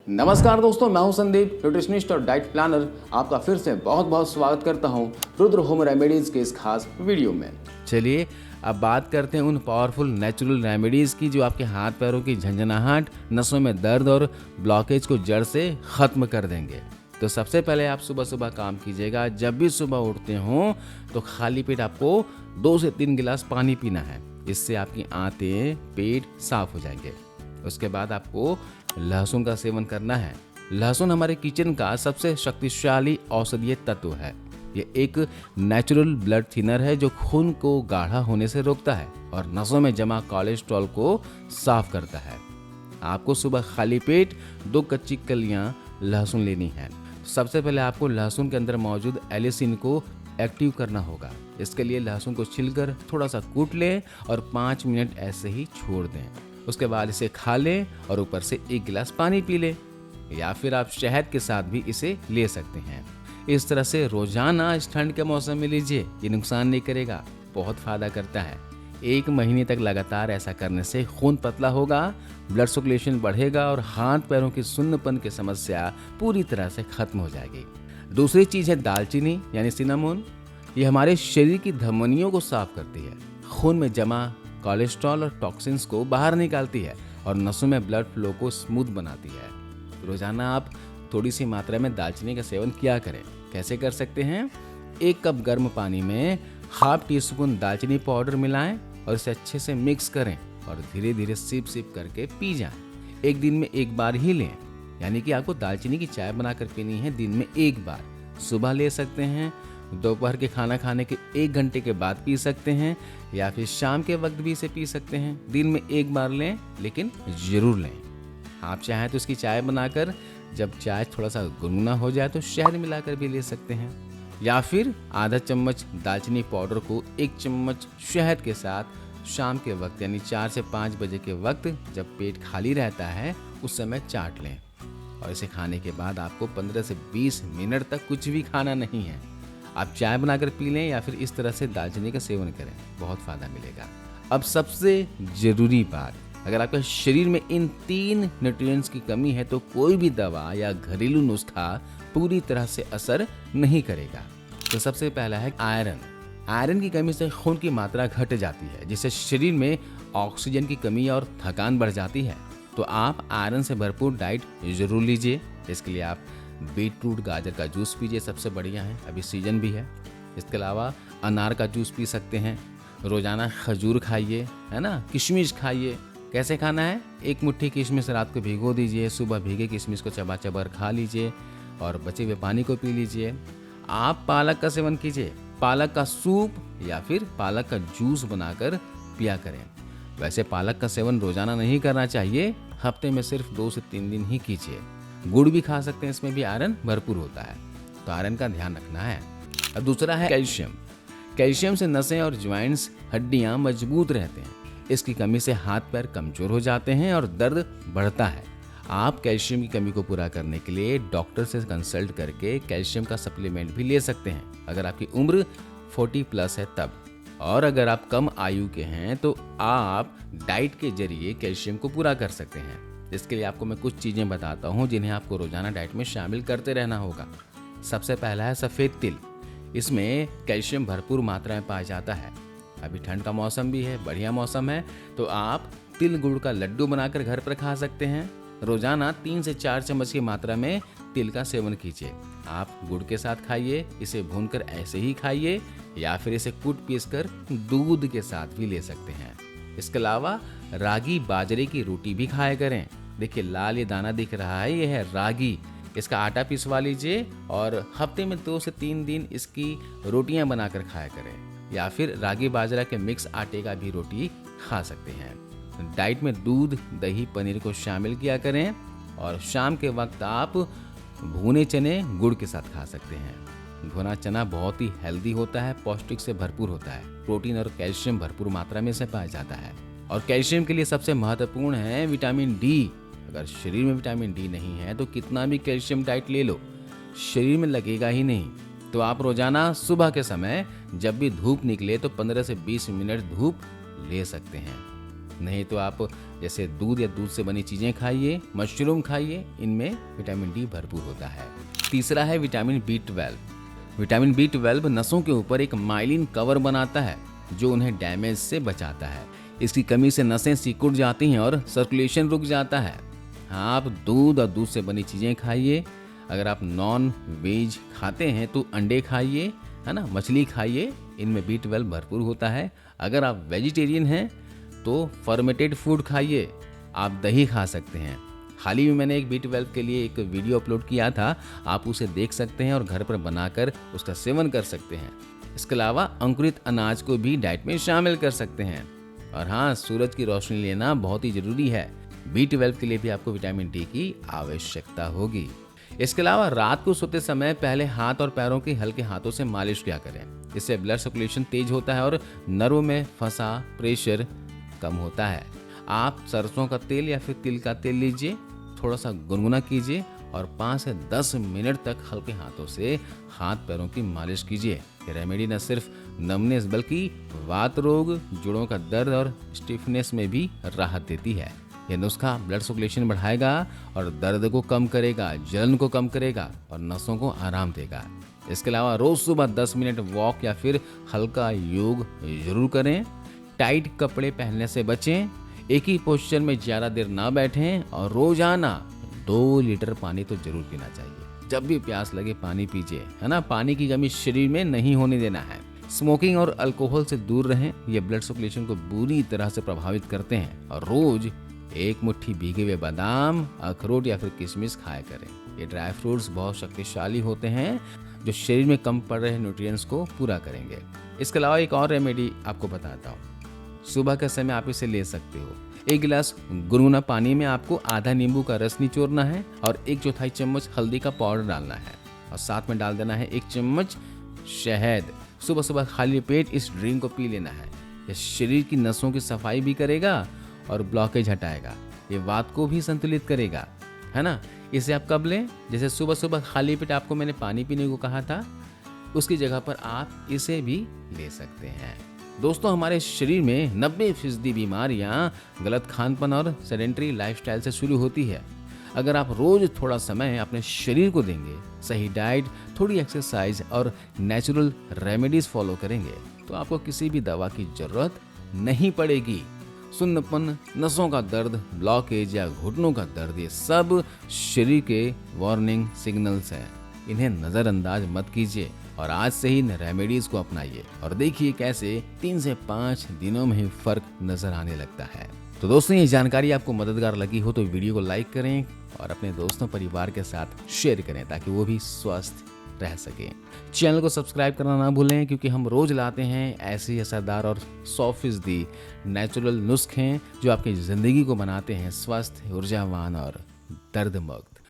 नमस्कार दोस्तों, मैं हूं संदीप, न्यूट्रिशनिस्ट और डाइट प्लानर। आपका फिर से बहुत बहुत स्वागत करता हूं रुद्र होम रेमेडीज के इस खास वीडियो में। चलिए अब बात करते हैं उन पावरफुल नेचुरल रेमेडीज़ की जो आपके हाथ पैरों की झंझनाहट, नसों में दर्द और ब्लॉकेज को जड़ से ख़त्म कर देंगे। तो सबसे पहले आप सुबह सुबह काम कीजिएगा। जब भी सुबह उठते हों तो खाली पेट आपको 2 से 3 गिलास पानी पीना है। इससे आपकी आंतें, पेट साफ हो जाएंगे। उसके बाद आपको लहसुन का सेवन करना है। लहसुन हमारे किचन का सबसे शक्तिशाली औषधीय तत्व है। ये एक नेचुरल ब्लड थिनर है जो खून को गाढ़ा होने से रोकता है और नसों में जमा कोलेस्ट्रॉल को साफ करता है। आपको सुबह खाली पेट 2 कच्ची कलियां लहसुन लेनी है। सबसे पहले आपको लहसुन के अंदर मौजूद एलिसिन को एक्टिव करना होगा। इसके लिए लहसुन को छिलकर थोड़ा सा कूट लें और 5 मिनट ऐसे ही छोड़ दें। उसके बाद इसे खा लें और ऊपर से 1 गिलास पानी पी लें, या फिर आप शहद के साथ भी इसे ले सकते हैं। इस तरह से रोजाना इस ठंड के मौसम में लीजिए, ये नुकसान नहीं करेगा, बहुत फायदा करता है। 1 महीने तक लगातार ऐसा करने से खून पतला होगा, ब्लड सर्कुलेशन बढ़ेगा और हाथ पैरों की सुन्नपन की समस्या पूरी तरह से खत्म हो जाएगी। दूसरी चीज है दालचीनी यानी सिनामोन। ये हमारे शरीर की धमनियों को साफ करती है, खून में जमा कोलेस्ट्रॉल और टॉक्सिन्स को बाहर निकालती है और नसों में ब्लड फ्लो को स्मूथ बनाती है। रोजाना आप थोड़ी सी मात्रा में दालचीनी का सेवन किया करें। कैसे कर सकते हैं? 1 कप गर्म पानी में ½ टीस्पून दालचीनी पाउडर मिलाएं और इसे अच्छे से मिक्स करें और धीरे धीरे सिप सिप करके पी जाएं। 1 दिन में 1 बार ही लें, यानी कि आपको दालचीनी की चाय बनाकर पीनी है। दिन में 1 बार सुबह ले सकते हैं, दोपहर के खाना खाने के 1 घंटे के बाद पी सकते हैं, या फिर शाम के वक्त भी इसे पी सकते हैं। दिन में 1 बार लें, लेकिन जरूर लें। आप चाहें तो इसकी चाय बनाकर जब चाय थोड़ा सा गुनगुना हो जाए तो शहद मिलाकर भी ले सकते हैं, या फिर आधा चम्मच दालचीनी पाउडर को 1 चम्मच शहद के साथ शाम के वक्त यानी 4 से 5 बजे के वक्त जब पेट खाली रहता है उस समय चाट लें। और इसे खाने के बाद आपको 15 से 20 मिनट तक कुछ भी खाना नहीं है। आप चाय बनाकर पी लें या फिर इस तरह से दालचीनी का सेवन करें, बहुत फायदा मिलेगा। अब सबसे जरूरी बात, अगर आपके शरीर में इन 3 न्यूट्रिएंट्स की कमी है तो कोई भी दवा या घरेलू नुस्खा पूरी तरह से असर नहीं करेगा। तो सबसे पहला है आयरन। आयरन की कमी से खून की मात्रा घट जाती है, जिससे शरीर में ऑक्सीजन की कमी और थकान बढ़ जाती है। तो आप आयरन से भरपूर डाइट जरूर लीजिए। इसके लिए आप बीटरूट गाजर का जूस पीजिए, सबसे बढ़िया है, अभी सीजन भी है। इसके अलावा अनार का जूस पी सकते हैं। रोजाना खजूर खाइए, है ना, किशमिश खाइए। कैसे खाना है? 1 मुट्ठी किशमिश रात को भिगो दीजिए, सुबह भीगे किशमिश को चबा चबा खा लीजिए और बचे हुए पानी को पी लीजिए। आप पालक का सेवन कीजिए, पालक का सूप या फिर पालक का जूस बनाकर पिया करें। वैसे पालक का सेवन रोजाना नहीं करना चाहिए, हफ्ते में सिर्फ 2 से 3 दिन ही कीजिए। गुड़ भी खा सकते हैं, इसमें भी आयरन भरपूर होता है, तो आयरन का ध्यान रखना है। अब दूसरा है कैल्शियम। कैल्शियम से नसें और ज्वाइंट्स, हड्डियां मजबूत रहते हैं। इसकी कमी से हाथ पैर कमजोर हो जाते हैं और दर्द बढ़ता है। आप कैल्शियम की कमी को पूरा करने के लिए डॉक्टर से कंसल्ट करके कैल्शियम का सप्लीमेंट भी ले सकते हैं, अगर आपकी उम्र 40+ है तब। और अगर आप कम आयु के हैं तो आप डाइट के जरिए कैल्शियम को पूरा कर सकते हैं। इसके लिए आपको मैं कुछ चीज़ें बताता हूँ जिन्हें आपको रोजाना डाइट में शामिल करते रहना होगा। सबसे पहला है सफ़ेद तिल। इसमें कैल्शियम भरपूर मात्रा में पाया जाता है। अभी ठंड का मौसम भी है, बढ़िया मौसम है, तो आप तिल गुड़ का लड्डू बनाकर घर पर खा सकते हैं। रोजाना 3 से 4 चम्मच की मात्रा में तिल का सेवन कीजिए। आप गुड़ के साथ खाइए, इसे भूनकर ऐसे ही खाइए, या फिर इसे कूट पीस कर दूध के साथ भी ले सकते हैं। इसके अलावा रागी बाजरे की रोटी भी खाया करें। देखिए लाल ये दाना दिख रहा है, ये है रागी। इसका आटा पिसवा लीजिए और हफ्ते में 2 से 3 दिन इसकी रोटियां बनाकर खाया करें, या फिर रागी बाजरा के मिक्स आटे का भी रोटी खा सकते हैं। डाइट में दूध, दही, पनीर को शामिल किया करें और शाम के वक्त आप भुने चने गुड़ के साथ खा सकते हैं। भुना चना बहुत ही हेल्दी होता है, पौष्टिक से भरपूर होता है, प्रोटीन और कैल्शियम भरपूर मात्रा में से पाया जाता है। और कैल्शियम के लिए सबसे महत्वपूर्ण है विटामिन डी। अगर शरीर में विटामिन डी नहीं है तो कितना भी कैल्शियम डाइट ले लो, शरीर में लगेगा ही नहीं। तो आप रोजाना सुबह के समय जब भी धूप निकले तो 15 से 20 मिनट धूप ले सकते हैं। नहीं तो आप जैसे दूध या दूध से बनी चीज़ें खाइए, मशरूम खाइए, इनमें विटामिन डी भरपूर होता है। तीसरा है विटामिन B12। विटामिन B12 नसों के ऊपर एक माइलिन कवर बनाता है जो उन्हें डैमेज से बचाता है। इसकी कमी से नसें सिकुड़ जाती हैं और सर्कुलेशन रुक जाता है। हाँ, आप दूध और दूध से बनी चीज़ें खाइए। अगर आप नॉन वेज खाते हैं तो अंडे खाइए, है ना, मछली खाइए, इनमें B12 भरपूर होता है। अगर आप वेजिटेरियन हैं तो फर्मेंटेड फूड खाइए, आप दही खा सकते हैं। हाल ही में मैंने एक B12 के लिए एक वीडियो अपलोड किया था, आप उसे देख सकते हैं और घर पर बनाकर उसका सेवन कर सकते हैं। इसके अलावा अंकुरित अनाज को भी डाइट में शामिल कर सकते हैं। और हाँ, सूरज की रोशनी लेना बहुत ही जरूरी है। B12 के लिए भी आपको विटामिन डी की आवश्यकता होगी। इसके अलावा रात को सोते समय पहले हाथ और पैरों की हल्के हाथों से मालिश किया करें। इससे ब्लड सर्कुलेशन तेज होता है और नर्व में फंसा प्रेशर कम होता है। आप सरसों का तेल या फिर तिल का तेल लीजिए, थोड़ा सा गुनगुना कीजिए और 5 से 10 मिनट तक हल्के हाथों से हाथ पैरों की मालिश कीजिए। ये रेमेडी न सिर्फ नमनेस बल्कि वात रोग, जोड़ों का दर्द और स्टिफनेस में भी राहत देती है। यह नुस्खा ब्लड सर्कुलेशन बढ़ाएगा और दर्द को कम करेगा, जलन को कम करेगा और नसों को आराम देगा। इसके अलावा रोज सुबह 10 मिनट वॉक या फिर हल्का योग जरूर करें। टाइट कपड़े पहनने से बचें, एक ही पोस्चर में ज़्यादा देर ना बैठें और रोजाना 2 लीटर पानी तो जरूर पीना चाहिए। जब भी प्यास लगे पानी पीजिए, है ना। पानी की कमी शरीर में नहीं होने देना है। स्मोकिंग और अल्कोहल से दूर रहें, ये ब्लड सर्कुलेशन को बुरी तरह से प्रभावित करते हैं। और रोज 1 मुट्ठी भीगे हुए बादाम, अखरोट या फिर किशमिश खाया करें। ये ड्राई फ्रूट्स बहुत शक्तिशाली होते हैं जो शरीर में कम पड़ रहे न्यूट्रिएंट्स को पूरा करेंगे। इसके अलावा एक और रेमेडी आपको बताता हूँ। सुबह के समय आप इसे ले सकते हो। 1 गिलास गुनगुना पानी में आपको आधा नींबू का रस निचोड़ना है और 1/4 चम्मच हल्दी का पाउडर डालना है और साथ में डाल देना है 1 चम्मच शहद। सुबह सुबह खाली पेट इस ड्रिंक को पी लेना है। यह शरीर की नसों की सफाई भी करेगा और ब्लॉकेज हटाएगा। ये वात को भी संतुलित करेगा, है ना। इसे आप कब लें? जैसे सुबह सुबह खाली पेट आपको मैंने पानी पीने को कहा था, उसकी जगह पर आप इसे भी ले सकते हैं। दोस्तों, हमारे शरीर में 90% बीमारियां गलत खानपान और सेडेंटरी लाइफस्टाइल से शुरू होती है। अगर आप रोज थोड़ा समय अपने शरीर को देंगे, सही डाइट, थोड़ी एक्सरसाइज और नेचुरल रेमेडीज फॉलो करेंगे तो आपको किसी भी दवा की जरूरत नहीं पड़ेगी। सुन्नपन, नसों का दर्द, ब्लॉकेज या घुटनों का दर्द, ये सब शरीर के वार्निंग सिग्नल्स हैं। इन्हें नज़रअंदाज मत कीजिए और आज से ही इन रेमेडीज को अपनाइए और देखिए कैसे 3 से 5 दिनों में ही फर्क नजर आने लगता है। तो दोस्तों, ये जानकारी आपको मददगार लगी हो तो वीडियो को लाइक करें और अपने दोस्तों परिवार के साथ शेयर करें ताकि वो भी स्वस्थ रह सके। चैनल को सब्सक्राइब करना ना भूलें क्योंकि हम रोज लाते हैं ऐसे असरदार और 100% नेचुरल नुस्खे जो आपकी ज़िंदगी को बनाते हैं स्वस्थ, ऊर्जावान और दर्द मुक्त।